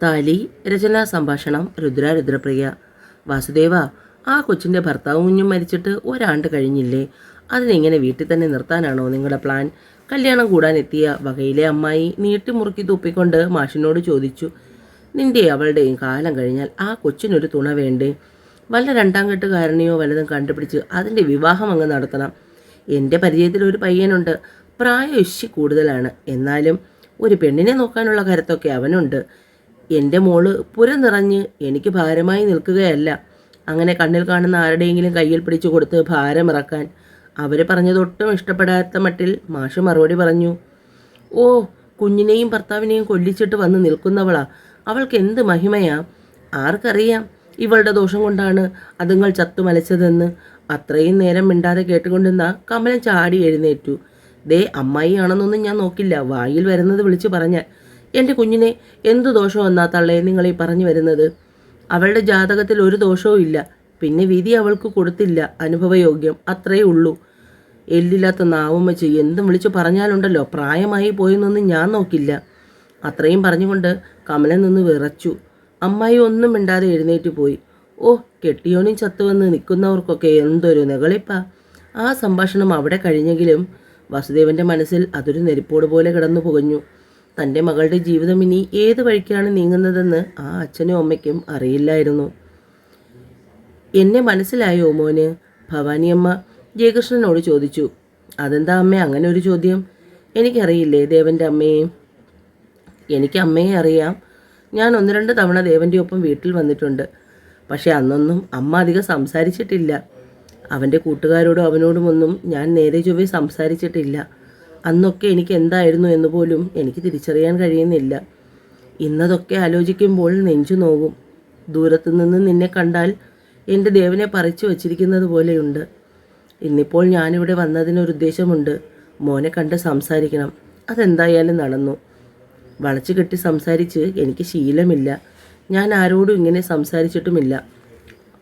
താലി രചനാ സംഭാഷണം രുദ്രപ്രിയ. വാസുദേവ, ആ കൊച്ചിൻ്റെ ഭർത്താവും കുഞ്ഞും മരിച്ചിട്ട് ഒരാണ്ട് കഴിഞ്ഞില്ലേ? അതിനെങ്ങനെ വീട്ടിൽ തന്നെ നിർത്താനാണോ നിങ്ങളുടെ പ്ലാൻ? കല്യാണം കൂടാനെത്തിയ വകയിലെ അമ്മായി നീട്ടിമുറുക്കി തുപ്പിക്കൊണ്ട് മാഷിനോട് ചോദിച്ചു. നിന്റെ അവളുടെയും കാലം കഴിഞ്ഞാൽ ആ കൊച്ചിനൊരു തുണ വേണ്ടേ? വല്ല രണ്ടാം കെട്ടുകാരനെയോ വല്ലതും കണ്ടുപിടിച്ച് അതിൻ്റെ വിവാഹം അങ്ങ് നടത്തണം. എൻ്റെ പരിചയത്തിൽ ഒരു പയ്യനുണ്ട്. പ്രായം ഇശി കൂടുതലാണ്, എന്നാലും ഒരു പെണ്ണിനെ നോക്കാനുള്ള കരുത്തൊക്കെ അവനുണ്ട്. എൻ്റെ മോള് പുര നിറഞ്ഞ് എനിക്ക് ഭാരമായി നിൽക്കുകയല്ല. അങ്ങനെ കണ്ണിൽ കാണുന്ന ആരുടെയെങ്കിലും കയ്യിൽ പിടിച്ചു കൊടുത്ത് ഭാരമിറക്കാൻ. അവർ പറഞ്ഞതൊട്ടും ഇഷ്ടപ്പെടാത്ത മട്ടിൽ മാഷ് മറുപടി പറഞ്ഞു. ഓ, കുഞ്ഞിനെയും ഭർത്താവിനെയും കൊല്ലിച്ചിട്ട് വന്ന് നിൽക്കുന്നവളാ. അവൾക്ക് എന്ത് മഹിമയാ! ആർക്കറിയാം ഇവളുടെ ദോഷം കൊണ്ടാണ് അതുങ്ങൾ ചത്തുമലച്ചതെന്ന്. അത്രയും നേരം മിണ്ടാതെ കേട്ടുകൊണ്ടിരുന്ന കമലൻ ചാടി എഴുന്നേറ്റു. ദേ, അമ്മായി ആണെന്നൊന്നും ഞാൻ നോക്കില്ല. വായിൽ വരുന്നത് വിളിച്ചു പറഞ്ഞാൽ. എൻ്റെ കുഞ്ഞിനെ എന്തു ദോഷവും എന്നാ തള്ളേ നിങ്ങളീ പറഞ്ഞു വരുന്നത്? അവളുടെ ജാതകത്തിൽ ഒരു ദോഷവും ഇല്ല. പിന്നെ വിധി അവൾക്ക് കൊടുത്തില്ല, അനുഭവയോഗ്യം, അത്രയേ ഉള്ളൂ. എല്ലില്ലാത്ത നാവും വെച്ച് എന്തും വിളിച്ചു പറഞ്ഞാലുണ്ടല്ലോ, പ്രായമായി പോയെന്നൊന്നും ഞാൻ നോക്കില്ല. അത്രയും പറഞ്ഞുകൊണ്ട് കമലൻ നിന്ന് വിറച്ചു. അമ്മായി ഒന്നും മിണ്ടാതെ എഴുന്നേറ്റ് പോയി. ഓ, കെട്ടിയോനും ചത്തുവന്ന് നിൽക്കുന്നവർക്കൊക്കെ എന്തൊരു നെകളിപ്പാ! ആ സംഭാഷണം അവിടെ കഴിഞ്ഞെങ്കിലും വാസുദേവൻ്റെ മനസ്സിൽ അതൊരു നെരിപ്പോട് പോലെ കിടന്നു പുകഞ്ഞു. തൻ്റെ മകളുടെ ജീവിതം ഇനി ഏത് വഴിക്കാണ് നീങ്ങുന്നതെന്ന് ആ അച്ഛനും അമ്മയ്ക്കും അറിയില്ലായിരുന്നു. എന്നെ മനസ്സിലായോ മോന്? ഭവാനിയമ്മ ജയകൃഷ്ണനോട് ചോദിച്ചു. അതെന്താ അമ്മേ അങ്ങനെ ഒരു ചോദ്യം? എനിക്കറിയില്ലേ ദേവൻ്റെ അമ്മയെ? എനിക്ക് അമ്മയെ അറിയാം. ഞാൻ 1-2 തവണ ദേവൻ്റെ ഒപ്പം വീട്ടിൽ വന്നിട്ടുണ്ട്. പക്ഷേ അന്നൊന്നും അമ്മ അധികം സംസാരിച്ചിട്ടില്ല. അവൻ്റെ കൂട്ടുകാരോടും അവനോടുമൊന്നും ഞാൻ നേരെ ചൊവ്വേ സംസാരിച്ചിട്ടില്ല. അന്നൊക്കെ എനിക്ക് എന്തായിരുന്നു എന്ന് പോലും എനിക്ക് തിരിച്ചറിയാൻ കഴിയുന്നില്ല. ഇന്നതൊക്കെ ആലോചിക്കുമ്പോൾ നെഞ്ചു നോവും. ദൂരത്തു നിന്ന് നിന്നെ കണ്ടാൽ എൻ്റെ ദേവനെ പറിച്ചു വച്ചിരിക്കുന്നത് പോലെയുണ്ട്. ഇന്നിപ്പോൾ ഞാനിവിടെ വന്നതിനൊരുദ്ദേശമുണ്ട്. മോനെ കണ്ട് സംസാരിക്കണം. അതെന്തായാലും നടന്നു. വളച്ചു കെട്ടി സംസാരിച്ച് എനിക്ക് ശീലമില്ല. ഞാൻ ആരോടും ഇങ്ങനെ സംസാരിച്ചിട്ടുമില്ല.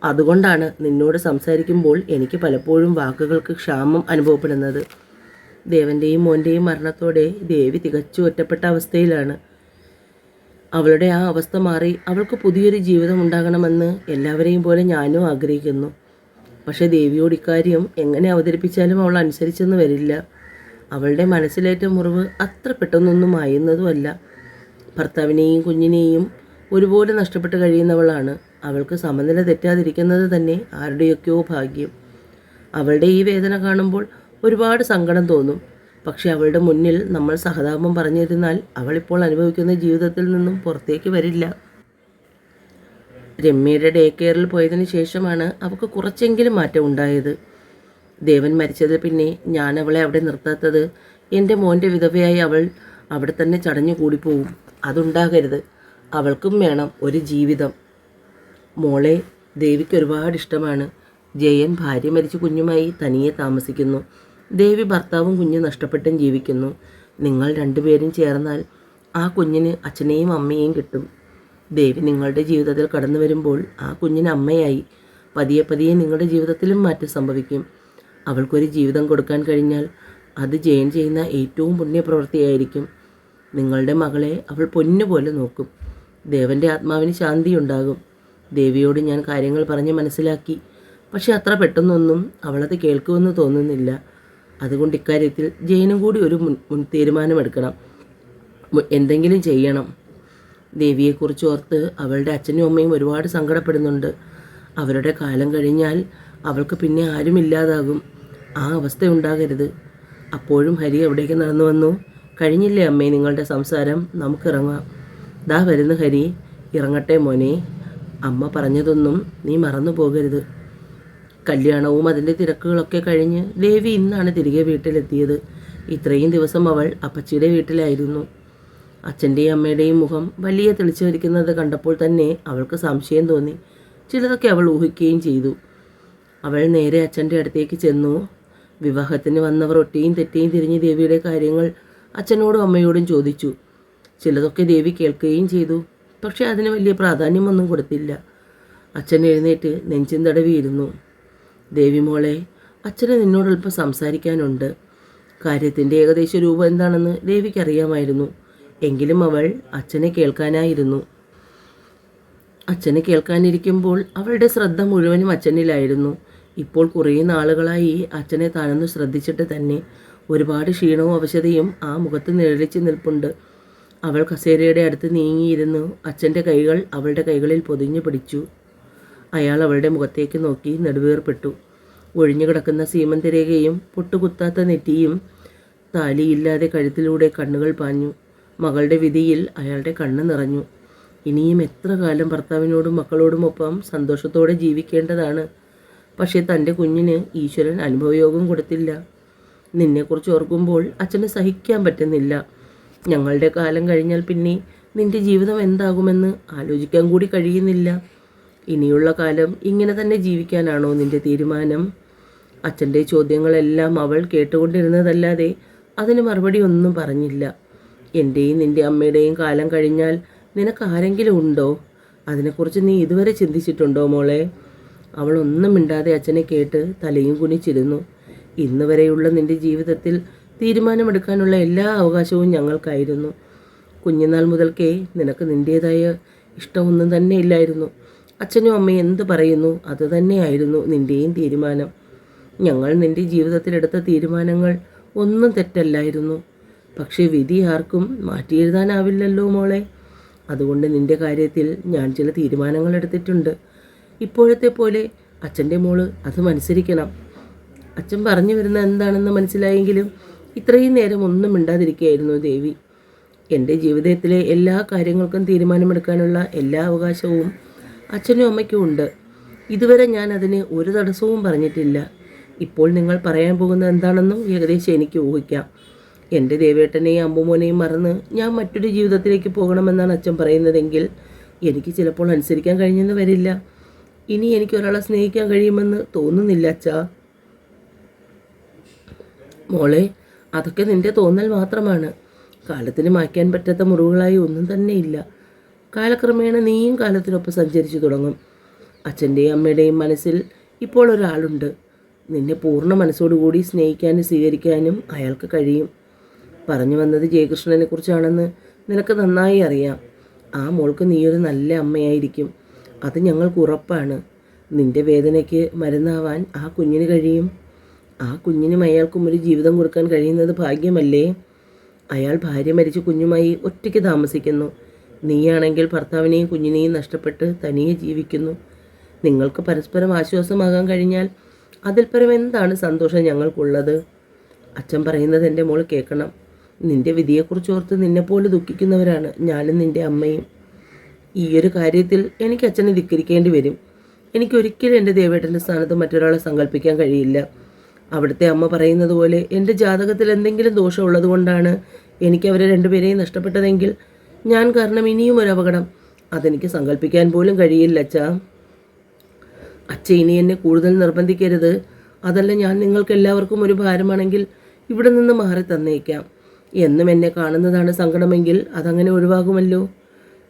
അതുകൊണ്ടാണ് നിന്നോട് സംസാരിക്കുമ്പോൾ എനിക്ക് പലപ്പോഴും വാക്കുകൾക്ക് ക്ഷാമം അനുഭവപ്പെടുന്നത്. ദേവൻ്റെയും മോൻ്റെയും മരണത്തോടെ ദേവി തികച്ചും ഒറ്റപ്പെട്ട അവസ്ഥയിലാണ്. അവളുടെ ആ അവസ്ഥ മാറി അവൾക്ക് പുതിയൊരു ജീവിതം ഉണ്ടാകണമെന്ന് എല്ലാവരെയും പോലെ ഞാനും ആഗ്രഹിക്കുന്നു. പക്ഷേ ദേവിയോട് ഇക്കാര്യം എങ്ങനെ അവതരിപ്പിച്ചാലും അവൾ അനുസരിച്ചെന്ന് വരില്ല. അവളുടെ മനസ്സിലേറ്റ മുറിവ് അത്ര പെട്ടെന്നൊന്നും മായുന്നതുമല്ല. ഭർത്താവിനെയും കുഞ്ഞിനെയും ഒരുപോലെ നഷ്ടപ്പെട്ട് കഴിയുന്നവളാണ്. അവൾക്ക് സമനില തെറ്റാതിരിക്കുന്നത് തന്നെ ആരുടെയൊക്കെയോ ഭാഗ്യം. അവളുടെ ഈ വേദന കാണുമ്പോൾ ഒരുപാട് സങ്കടം തോന്നും. പക്ഷെ അവളുടെ മുന്നിൽ നമ്മൾ സഹതാപം പറഞ്ഞിരുന്നാൽ അവളിപ്പോൾ അനുഭവിക്കുന്ന ജീവിതത്തിൽ നിന്നും പുറത്തേക്ക് വരില്ല. രമ്യയുടെ ഡേ കെയറിൽ പോയതിന് ശേഷമാണ് അവൾക്ക് കുറച്ചെങ്കിലും മാറ്റം ഉണ്ടായത്. ദേവൻ മരിച്ചതിൽ പിന്നെ ഞാൻ അവളെ അവിടെ നിർത്താത്തത് എൻ്റെ മോൻ്റെ വിധവയായി അവൾ അവിടെ തന്നെ ചടഞ്ഞു കൂടിപ്പോവും. അതുണ്ടാകരുത്. അവൾക്കും വേണം ഒരു ജീവിതം. മോളെ ദേവിക്ക് ഒരുപാട് ഇഷ്ടമാണ്. ജയൻ ഭാര്യ മരിച്ച് കുഞ്ഞുമായി തനിയെ താമസിക്കുന്നു. ദേവി ഭർത്താവും കുഞ്ഞും നഷ്ടപ്പെട്ടും ജീവിക്കുന്നു. നിങ്ങൾ രണ്ടുപേരും ചേർന്നാൽ ആ കുഞ്ഞിന് അച്ഛനെയും അമ്മയെയും കിട്ടും. ദേവി നിങ്ങളുടെ ജീവിതത്തിൽ കടന്നു വരുമ്പോൾ ആ കുഞ്ഞിന് അമ്മയായി. പതിയെ പതിയെ നിങ്ങളുടെ ജീവിതത്തിലും മാറ്റം സംഭവിക്കും. അവൾക്കൊരു ജീവിതം കൊടുക്കാൻ കഴിഞ്ഞാൽ അത് ജയൻ ചെയ്യുന്ന ഏറ്റവും പുണ്യപ്രവൃത്തിയായിരിക്കും. നിങ്ങളുടെ മകളെ അവൾ പൊന്നുപോലെ നോക്കും. ദേവൻ്റെ ആത്മാവിന് ശാന്തിയുണ്ടാകും. ദേവിയോട് ഞാൻ കാര്യങ്ങൾ പറഞ്ഞ് മനസ്സിലാക്കി. പക്ഷെ അത്ര പെട്ടെന്നൊന്നും അവളത് കേൾക്കുമെന്ന് തോന്നുന്നില്ല. അതുകൊണ്ട് ഇക്കാര്യത്തിൽ ജയനും കൂടി ഒരു മുൻ തീരുമാനമെടുക്കണം. എന്തെങ്കിലും ചെയ്യണം. ദേവിയെക്കുറിച്ച് ഓർത്ത് അവളുടെ അച്ഛനും അമ്മയും ഒരുപാട് സങ്കടപ്പെടുന്നുണ്ട്. അവരുടെ കാലം കഴിഞ്ഞാൽ അവൾക്ക് പിന്നെ ആരുമില്ലാതാകും. ആ അവസ്ഥയുണ്ടാകരുത്. അപ്പോഴും ഹരി എവിടേക്ക് നടന്നു വന്നു. കഴിഞ്ഞില്ലേ അമ്മേ നിങ്ങളുടെ സംസാരം? നമുക്കിറങ്ങാം. ദാ വരുന്നു ഹരി. ഇറങ്ങട്ടെ മോനെ. അമ്മ പറഞ്ഞതൊന്നും നീ മറന്നു പോകരുത്. കല്യാണവും അതിൻ്റെ തിരക്കുകളൊക്കെ കഴിഞ്ഞ് ദേവി ഇന്നാണ് തിരികെ വീട്ടിലെത്തിയത്. ഇത്രയും ദിവസം അവൾ അപ്പച്ചിയുടെ വീട്ടിലായിരുന്നു. അച്ഛൻ്റെയും അമ്മയുടെയും മുഖം വലിയ തെളിച്ചു വരിക്കുന്നത് കണ്ടപ്പോൾ തന്നെ അവൾക്ക് സംശയം തോന്നി. ചിലതൊക്കെ അവൾ ഊഹിക്കുകയും ചെയ്തു. അവൾ നേരെ അച്ഛൻ്റെ അടുത്തേക്ക് ചെന്നു. വിവാഹത്തിന് വന്നവർ ഒറ്റയും തെറ്റയും തിരിഞ്ഞ് ദേവിയുടെ കാര്യങ്ങൾ അച്ഛനോടും അമ്മയോടും ചോദിച്ചു. ചിലതൊക്കെ ദേവി കേൾക്കുകയും ചെയ്തു. പക്ഷെ അതിന് വലിയ പ്രാധാന്യമൊന്നും കൊടുത്തില്ല. അച്ഛൻ എഴുന്നേറ്റ് നെഞ്ചും തടവിയിരുന്നു. ദേവി മോളെ, അച്ഛന് നിന്നോടൽപ്പം സംസാരിക്കാനുണ്ട്. കാര്യത്തിൻ്റെ ഏകദേശ രൂപം എന്താണെന്ന് ദേവിക്കറിയാമായിരുന്നു. എങ്കിലും അവൾ അച്ഛനെ കേൾക്കാനായിരുന്നു. അച്ഛന് കേൾക്കാനിരിക്കുമ്പോൾ അവളുടെ ശ്രദ്ധ മുഴുവനും അച്ഛനിലായിരുന്നു. ഇപ്പോൾ കുറേ നാളുകളായി അച്ഛനെ താനൊന്ന് ശ്രദ്ധിച്ചിട്ട് തന്നെ ഒരുപാട് ക്ഷീണവും അവശതയും ആ മുഖത്ത് നിഴലിച്ച് നിൽപ്പുണ്ട്. അവൾ കസേരയുടെ അടുത്ത് നീങ്ങിയിരുന്നു അച്ഛൻ്റെ കൈകൾ അവളുടെ കൈകളിൽ പൊതിഞ്ഞു പിടിച്ചു. അയാൾ അവളുടെ മുഖത്തേക്ക് നോക്കി നെടുവേർപ്പെട്ടു. ഒഴിഞ്ഞു കിടക്കുന്ന സീമന്തരേഖയും പൊട്ടുകുത്താത്ത നെറ്റിയും താലിയില്ലാതെ കഴുത്തിലൂടെ കണ്ണുകൾ പാഞ്ഞു. മകളുടെ വിധിയിൽ അയാളുടെ കണ്ണ് നിറഞ്ഞു. ഇനിയും എത്ര കാലം ഭർത്താവിനോടും മക്കളോടുമൊപ്പം സന്തോഷത്തോടെ ജീവിക്കേണ്ടതാണ്. പക്ഷേ തൻ്റെ കുഞ്ഞിന് ഈശ്വരൻ അനുഭവയോഗം കൊടുത്തില്ല. നിന്നെക്കുറിച്ച് ഓർക്കുമ്പോൾ അച്ഛന് സഹിക്കാൻ പറ്റുന്നില്ല. ഞങ്ങളുടെ കാലം കഴിഞ്ഞാൽ പിന്നെ നിന്റെ ജീവിതം എന്താകുമെന്ന് ആലോചിക്കാൻ കൂടി കഴിയുന്നില്ല. ഇനിയുള്ള കാലം ഇങ്ങനെ തന്നെ ജീവിക്കാനാണോ നിന്റെ തീരുമാനം? അച്ഛൻ്റെ ചോദ്യങ്ങളെല്ലാം അവൾ കേട്ടുകൊണ്ടിരുന്നതല്ലാതെ അതിന് മറുപടി ഒന്നും പറഞ്ഞില്ല. എൻ്റെയും നിൻ്റെ അമ്മയുടെയും കാലം കഴിഞ്ഞാൽ നിനക്ക് ആരെങ്കിലും ഉണ്ടോ? അതിനെക്കുറിച്ച് നീ ഇതുവരെ ചിന്തിച്ചിട്ടുണ്ടോ മോളെ? അവൾ ഒന്നും മിണ്ടാതെ അച്ഛനെ കേട്ട് തലയും കുനിച്ചിരുന്നു. ഇന്ന് വരെയുള്ള നിൻ്റെ ജീവിതത്തിൽ തീരുമാനമെടുക്കാനുള്ള എല്ലാ അവകാശവും ഞങ്ങൾക്കായിരുന്നു. കുഞ്ഞുനാൾ മുതൽക്കേ നിനക്ക് നിൻ്റേതായ ഇഷ്ടമൊന്നും തന്നെ ഇല്ലായിരുന്നു. അച്ഛനും അമ്മയും എന്ത് പറയുന്നു അത് തന്നെയായിരുന്നു നിൻ്റെയും തീരുമാനം. ഞങ്ങൾ നിൻ്റെ ജീവിതത്തിലെടുത്ത തീരുമാനങ്ങൾ ഒന്നും തെറ്റല്ലായിരുന്നു. പക്ഷേ വിധി ആർക്കും മാറ്റിയെഴുതാനാവില്ലല്ലോ മോളെ. അതുകൊണ്ട് നിൻ്റെ കാര്യത്തിൽ ഞാൻ ചില തീരുമാനങ്ങൾ എടുത്തിട്ടുണ്ട്. ഇപ്പോഴത്തെ പോലെ അച്ഛൻ്റെ മോള് അത് അനുസരിക്കണം. അച്ഛൻ പറഞ്ഞു വരുന്ന എന്താണെന്ന് മനസ്സിലായെങ്കിലും ഇത്രയും നേരം ഒന്നും മിണ്ടാതിരിക്കുകയായിരുന്നു ദേവി. എൻ്റെ ജീവിതത്തിലെ എല്ലാ കാര്യങ്ങൾക്കും തീരുമാനമെടുക്കാനുള്ള എല്ലാ അവകാശവും അച്ഛനും അമ്മയ്ക്കും ഉണ്ട്. ഇതുവരെ ഞാൻ അതിന് ഒരു തടസ്സവും പറഞ്ഞിട്ടില്ല. ഇപ്പോൾ നിങ്ങൾ പറയാൻ പോകുന്നത് എന്താണെന്നും ഏകദേശം എനിക്ക് ഊഹിക്കാം. എൻ്റെ ദേവേട്ടനെയും അമ്മുമോനെയും മറന്ന് ഞാൻ മറ്റൊരു ജീവിതത്തിലേക്ക് പോകണമെന്നാണ് അച്ഛൻ പറയുന്നതെങ്കിൽ എനിക്ക് ചിലപ്പോൾ അനുസരിക്കാൻ കഴിഞ്ഞെന്ന് വരില്ല. ഇനി എനിക്ക് ഒരാളെ സ്നേഹിക്കാൻ കഴിയുമെന്ന് തോന്നുന്നില്ല അച്ഛാ. മോളെ, അതൊക്കെ നിൻ്റെ തോന്നൽ മാത്രമാണ്. കാലത്തിന് മായ്ക്കാൻ പറ്റാത്ത മുറിവുകളായി ഒന്നും തന്നെ ഇല്ല. കാലക്രമേണ നീയും കാലത്തിനൊപ്പം സഞ്ചരിച്ചു തുടങ്ങും. അച്ഛൻ്റെയും അമ്മയുടെയും മനസ്സിൽ ഇപ്പോൾ ഒരാളുണ്ട്. നിന്നെ പൂർണ്ണ മനസ്സോടുകൂടി സ്നേഹിക്കാനും സ്വീകരിക്കാനും അയാൾക്ക് കഴിയും. പറഞ്ഞു വന്നത് ജയകൃഷ്ണനെ കുറിച്ചാണെന്ന് നിനക്ക് നന്നായി അറിയാം. ആ മോൾക്ക് നീയൊരു നല്ല അമ്മയായിരിക്കും, അത് ഞങ്ങൾക്ക് ഉറപ്പാണ്. നിൻ്റെ വേദനയ്ക്ക് മരുന്നാവാൻ ആ കുഞ്ഞിന് കഴിയും. ആ കുഞ്ഞിനും അയാൾക്കും ഒരു ജീവിതം കൊടുക്കാൻ കഴിയുന്നത് ഭാഗ്യമല്ലേ? അയാൾ ഭാര്യ മരിച്ച് കുഞ്ഞുമായി ഒറ്റയ്ക്ക് താമസിക്കുന്നു. നീയാണെങ്കിൽ ഭർത്താവിനെയും കുഞ്ഞിനെയും നഷ്ടപ്പെട്ട് തനിയെ ജീവിക്കുന്നു. നിങ്ങൾക്ക് പരസ്പരം ആശ്വാസമാകാൻ കഴിഞ്ഞാൽ അതിൽ പരം എന്താണ് സന്തോഷം ഞങ്ങൾക്കുള്ളത്? അച്ഛൻ പറയുന്നത് എൻ്റെ മോൾ കേൾക്കണം. നിൻ്റെ വിധിയെക്കുറിച്ച് ഓർത്ത് നിന്നെപ്പോലെ ദുഃഖിക്കുന്നവരാണ് ഞാനും നിൻ്റെ അമ്മയും. ഈ ഒരു കാര്യത്തിൽ എനിക്ക് അച്ഛനെ ധിക്കരിക്കേണ്ടി വരും. എനിക്കൊരിക്കലും എൻ്റെ ദേവേട്ടൻ്റെ സ്ഥാനത്ത് മറ്റൊരാളെ സങ്കല്പിക്കാൻ കഴിയില്ല. അവിടുത്തെ അമ്മ പറയുന്നത് പോലെ എൻ്റെ ജാതകത്തിൽ എന്തെങ്കിലും ദോഷമുള്ളത് കൊണ്ടാണ് എനിക്ക് അവരെ രണ്ടുപേരെയും നഷ്ടപ്പെട്ടതെങ്കിൽ ഞാൻ കാരണം ഇനിയും ഒരു അപകടം അതെനിക്ക് സങ്കല്പിക്കാൻ പോലും കഴിയില്ല അച്ഛാ. അച്ഛ ഇനി എന്നെ കൂടുതൽ നിർബന്ധിക്കരുത്. അതല്ല ഞാൻ നിങ്ങൾക്ക് എല്ലാവർക്കും ഒരു ഭാരമാണെങ്കിൽ ഇവിടെ നിന്ന് മാറി തന്നേക്കാം. എന്നും എന്നെ കാണുന്നതാണ് സങ്കടമെങ്കിൽ അതങ്ങനെ ഒഴിവാകുമല്ലോ.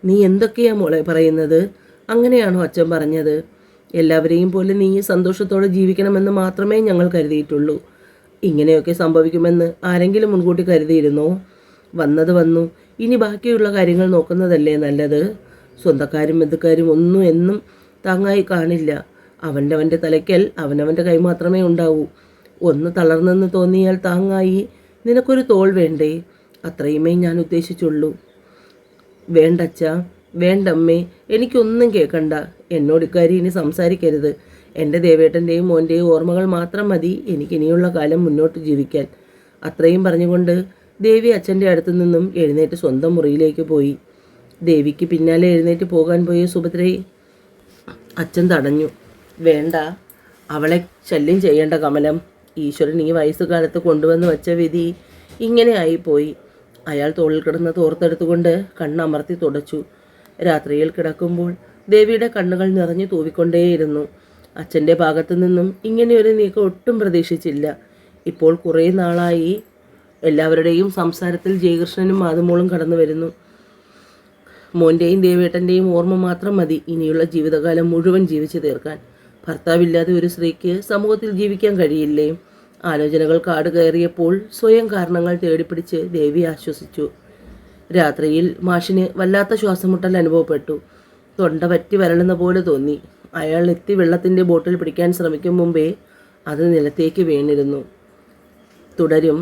നീ എന്തൊക്കെയാ മോളെ പറയുന്നത്? അങ്ങനെയാണോ അച്ഛൻ പറഞ്ഞത്? എല്ലാവരെയും പോലെ നീ സന്തോഷത്തോടെ ജീവിക്കണമെന്ന് മാത്രമേ ഞങ്ങൾ കരുതിയിട്ടുള്ളൂ. ഇങ്ങനെയൊക്കെ സംഭവിക്കുമെന്ന് ആരെങ്കിലും മുൻകൂട്ടി കരുതിയിരുന്നോ? വന്നത് വന്നു, ഇനി ബാക്കിയുള്ള കാര്യങ്ങൾ നോക്കുന്നതല്ലേ നല്ലത്. സ്വന്തക്കാരും ബന്ധുക്കാരും ഒന്നും എന്നും താങ്ങായി കാണില്ല. അവൻ്റെ തലയ്ക്കൽ അവനവൻ്റെ കൈ മാത്രമേ ഉണ്ടാവൂ. ഒന്ന് തളർന്നെന്ന് തോന്നിയാൽ താങ്ങായി നിനക്കൊരു തോൾ വേണ്ടേ? അത്രയുമേ ഞാൻ ഉദ്ദേശിച്ചുള്ളൂ. വേണ്ടച്ച, വേണ്ടമ്മേ, എനിക്കൊന്നും കേൾക്കണ്ട. എന്നോട് ഇക്കാര്യം ഇനി സംസാരിക്കരുത്. എൻ്റെ ദേവേട്ടൻ്റെയും മോൻ്റെയും ഓർമ്മകൾ മാത്രം മതി എനിക്കിനിയുള്ള കാലം മുന്നോട്ട് ജീവിക്കാൻ. അത്രയും പറഞ്ഞുകൊണ്ട് ദേവി അച്ഛൻ്റെ അടുത്തു നിന്നും എഴുന്നേറ്റ് സ്വന്തം മുറിയിലേക്ക് പോയി. ദേവിക്ക് പിന്നാലെ എഴുന്നേറ്റ് പോകാൻ പോയ സുഭദ്രയെ അച്ഛൻ തടഞ്ഞു. വേണ്ട, അവളെ ശല്യം ചെയ്യേണ്ട കമലം. ഈശ്വരൻ ഈ വയസ്സുകാലത്ത് കൊണ്ടുവന്ന് വച്ച വിധി ഇങ്ങനെ ആയിപ്പോയി. അയാൾ തോളിൽ കിടന്ന് തോർത്തെടുത്തുകൊണ്ട് കണ്ണമർത്തി തുടച്ചു. രാത്രിയിൽ കിടക്കുമ്പോൾ ദേവിയുടെ കണ്ണുകൾ നിറഞ്ഞു തൂവിക്കൊണ്ടേയിരുന്നു. അച്ഛൻ്റെ ഭാഗത്തു നിന്നും ഇങ്ങനെയൊരു നീക്കം ഒട്ടും പ്രതീക്ഷിച്ചില്ല. ഇപ്പോൾ കുറേ നാളായി എല്ലാവരുടെയും സംസാരത്തിൽ ജയകൃഷ്ണനും മാതുമോളും കടന്നു വരുന്നു. മോൻ്റെയും ദേവേട്ടൻ്റെയും ഓർമ്മ മാത്രം മതി ഇനിയുള്ള ജീവിതകാലം മുഴുവൻ ജീവിച്ചു തീർക്കാൻ. ഭർത്താവില്ലാതെ ഒരു സ്ത്രീക്ക് സമൂഹത്തിൽ ജീവിക്കാൻ കഴിയില്ലേ? ആലോചനകൾ കാട് കയറിയപ്പോൾ സ്വയം കാരണങ്ങൾ തേടിപ്പിടിച്ച് ദേവി ആശ്വസിച്ചു. രാത്രിയിൽ മാഷിന് വല്ലാത്ത ശ്വാസമുട്ടൽ അനുഭവപ്പെട്ടു. തൊണ്ട പറ്റി വരളുന്ന പോലെ തോന്നി. അയാൾ എത്തി വെള്ളത്തിൻ്റെ ബോട്ടിൽ പിടിക്കാൻ ശ്രമിക്കും മുമ്പേ അത് നിലത്തേക്ക് വീണിരുന്നു. തുടരും.